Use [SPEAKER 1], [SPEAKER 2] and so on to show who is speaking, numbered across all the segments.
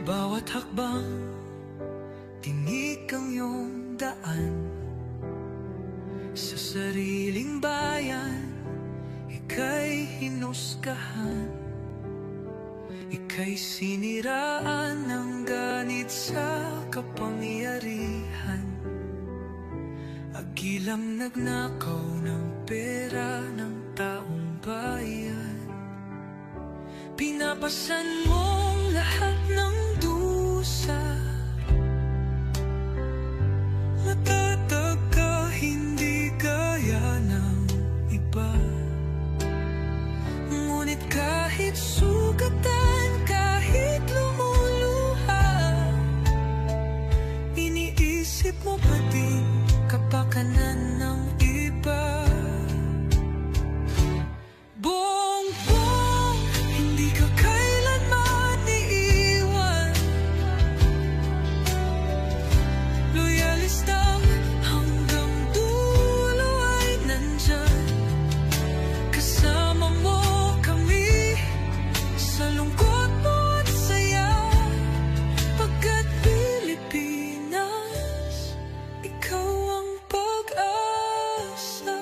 [SPEAKER 1] Bawat hakbang, tinig ang iyong daan. Sa sariling bayan, ika'y hinusgahan. Ika'y siniraan ng ganit sa kapangyarihan. Agilang nagnakaw ng pera ng taong bayan. Pinapasan mong lahat ng dusa. Matatag ka, hindi gaya ng iba. Ngunit kahit sugatan, kahit lumuluha, iniisip mo pa din kapakanan ng iba. Bongbong, hindi ka kailanman iiwan. Loyalista hanggang dulo ay nandyan. Kasama mo kami sa lungkot mo at saya. Pagkat Pilipinas, ikaw ang pag-asa.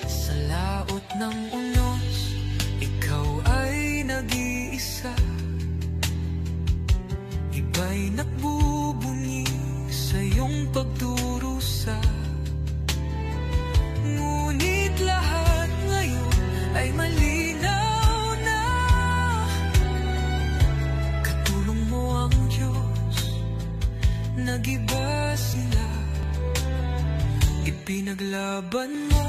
[SPEAKER 1] Sa laot ng unos, ikaw ay nag-iisa. Iba'y nagbubunyi sa iyong pagdurusa. Ngunit lahat ngayon ay malinaw na. Katulong mo ang Diyos, nag-iba sila. Ipinaglaban mo